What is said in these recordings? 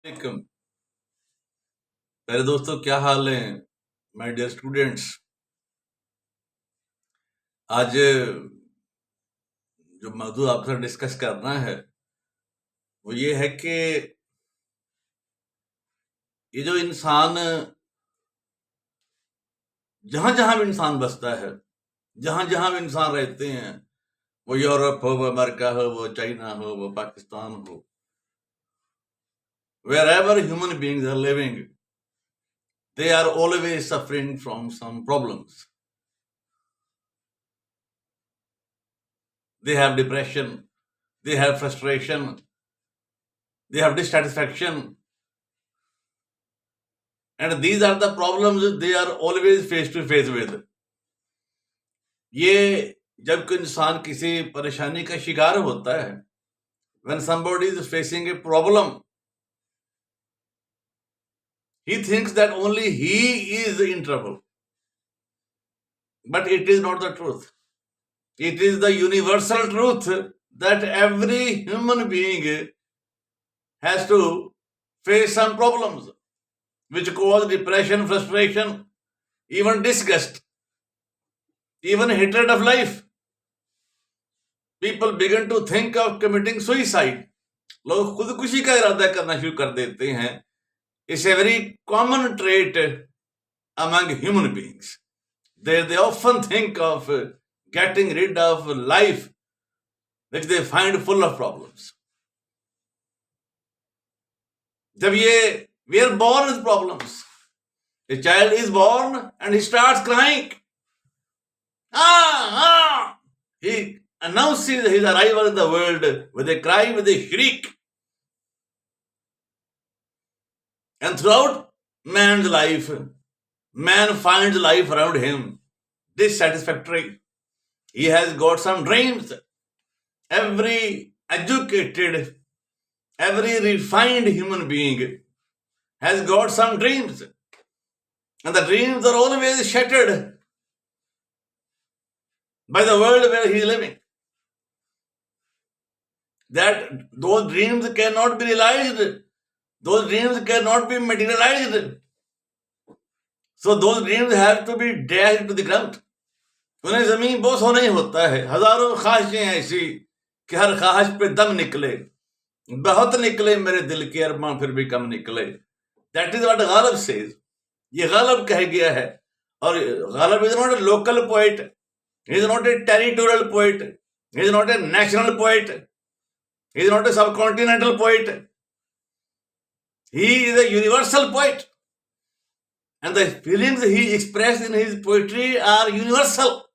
वालेकुम। प्यारे दोस्तों, क्या हाल है माय डियर स्टूडेंट्स। आज जो मौजूद आपसे डिस्कस करना है वो ये है कि ये जो इंसान जहां जहां भी इंसान बसता है, जहां जहां भी इंसान रहते हैं, वो यूरोप हो, वो अमेरिका हो, वो चाइना हो, वो पाकिस्तान हो, wherever human beings are living, they are always suffering from some problems. They have depression, they have frustration, they have dissatisfaction, and these are the problems they are always face to face with. ये जब कोई इंसान किसी परेशानी का शिकार होता है, when somebody is facing a problem, he thinks that only he is in trouble, but it is not the truth. It is the universal truth that every human being has to face some problems which cause depression, frustration, even disgust, even hatred of life. People begin to think of committing suicide. लोग खुदकुशी का इरादा करना शुरू कर देते हैं. It's a very common trait among human beings. They often think of getting rid of life which they find full of problems. जब ये we are born with problems. A child is born and he starts crying. He announces his arrival in the world with a cry, with a shriek. And throughout man's life, man finds life around him dissatisfactory. He has got some dreams. Every educated, every refined human being has got some dreams. And the dreams are always shattered by the world where he is living. That those dreams cannot be realized. Those dreams cannot be materialized. So those dreams have to be dashed to the ground. उन्हें जमीन बोस होना ही होता है. हजारों ख्वाहिशें ऐसी कि हर ख्वाहिश पे दम निकले. बहुत निकले मेरे दिल के अरमान फिर भी कम निकले. That is what Ghalib says. ये गालिब कह गया है. और Ghalib is not a local poet. He is not a territorial poet. He is not a national poet. He is not a subcontinental poet. He is a universal poet. And the feelings he expressed in his poetry are universal.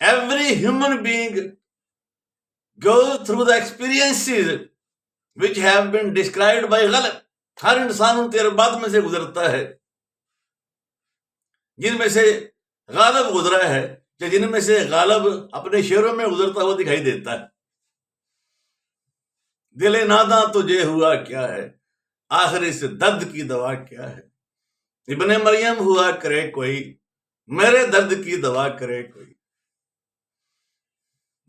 Every human being goes through the experiences which have been described by Ghalib. हर इंसान उन तजर्बात में से गुजरता है जिनमें से गालिब गुजरा है, या जिनमें से गालिब अपने शेरों में गुजरता हुआ दिखाई देता है. दिले नादा तुझे हुआ क्या है, आखिर इस दर्द की दवा क्या है. इब्ने मरियम हुआ करे कोई, मेरे दर्द की दवा करे कोई.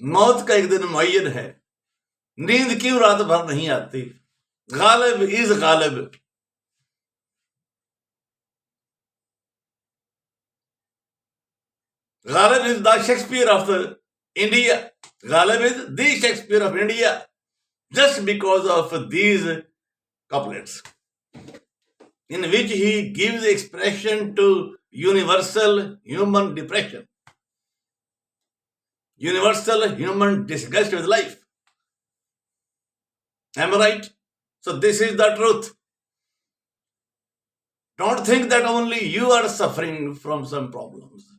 मौत का एक दिन मुअय्यन है, नींद क्यों रात भर नहीं आती. Ghalib is Ghalib. Ghalib is the Shakespeare of India. Ghalib is the Shakespeare of India just because of these couplets in which he gives expression to universal human depression, universal human disgust with life. Am I right? So this is the truth. Don't think that only you are suffering from some problems.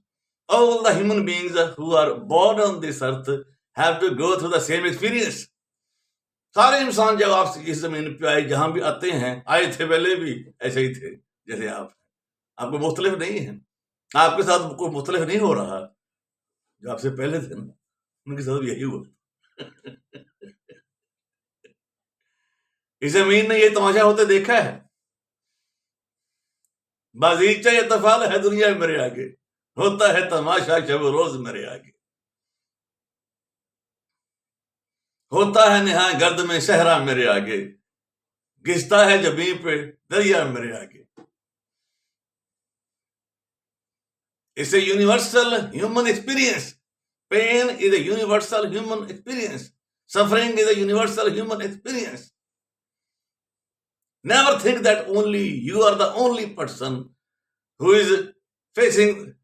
All the human beings who are born on this earth have to go through the same experience. सारे इंसान जब आप इस जमीन पे आए, जहां भी आते हैं, आए थे पहले भी ऐसे ही थे जैसे आप. आपको मुख्तलिफ नहीं है. आपके साथ कोई मुख्तलिफ नहीं हो रहा. जो आपसे पहले थे ना, उनके साथ भी यही हुआ. इस जमीन ने ये तमाशा होते देखा है. बाजीचा ये तफाल है दुनिया मेरे आगे, होता है तमाशा शब रोज मेरे आगे. होता है निहा गर्द में सहरा मेरे आगे, घिसता है जमीन पे दरिया मेरे आगे। It's a universal human experience. Pain is a universal human experience. Suffering is a universal human experience. Never think that only you are the only person who is facing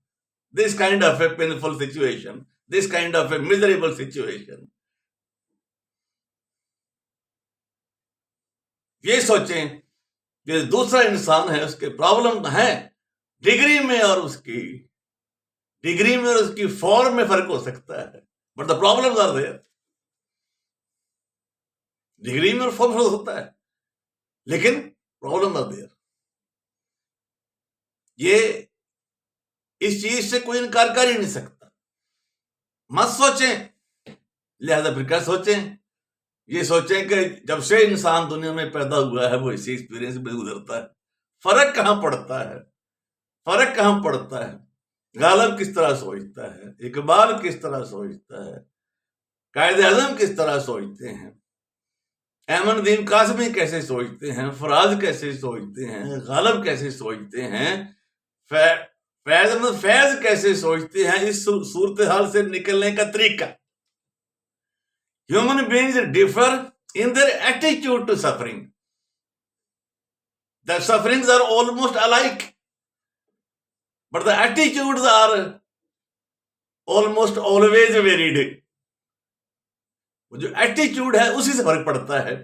this kind of a painful situation, this kind of a miserable situation. ये सोचें कि दूसरा इंसान है, उसके problem है degree में और उसकी फॉर्म में फर्क हो सकता है, but the problems are there. Degree में और फॉर्म में होता है, लेकिन प्रॉब्लम आर देयर। ये इस चीज से कोई इनकार कर ही नहीं सकता। मत सोचें, लिहाजा फिर क्या सोचें? ये सोचें कि जब से इंसान दुनिया में पैदा हुआ है वो इसी एक्सपीरियंस में गुजरता है। फर्क कहां पड़ता है? फर्क कहां पड़ता है? गालिब किस तरह सोचता है, इकबाल किस तरह सोचता है, कायदे आजम किस तरह सोचते हैं, अहमदुद्दीन कासमी कैसे सोचते हैं, फराज कैसे सोचते हैं, गालिब कैसे सोचते हैं, फैज कैसे सोचते हैं, इस सूरत हाल से निकलने का तरीका। Human beings differ in their attitude to suffering. The sufferings are almost alike, but the attitudes are almost always varied. वो जो एटीट्यूड है उसी से फर्क पड़ता है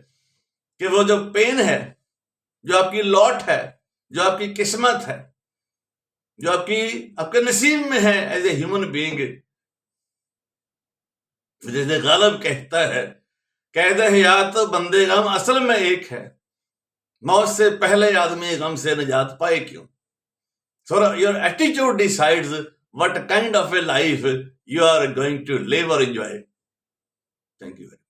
कि वो जो पेन है, जो आपकी लॉट है, जो आपकी किस्मत है, जो आपके नसीब में है एज ए ह्यूमन बीइंग। जैसे गालिब कहता है, कैद हयात बंदे गम असल में एक है, मौत से पहले आदमी गम से निजात पाए क्यों। So your attitude decides what kind of a life you are going to live or enjoy. Thank you very much.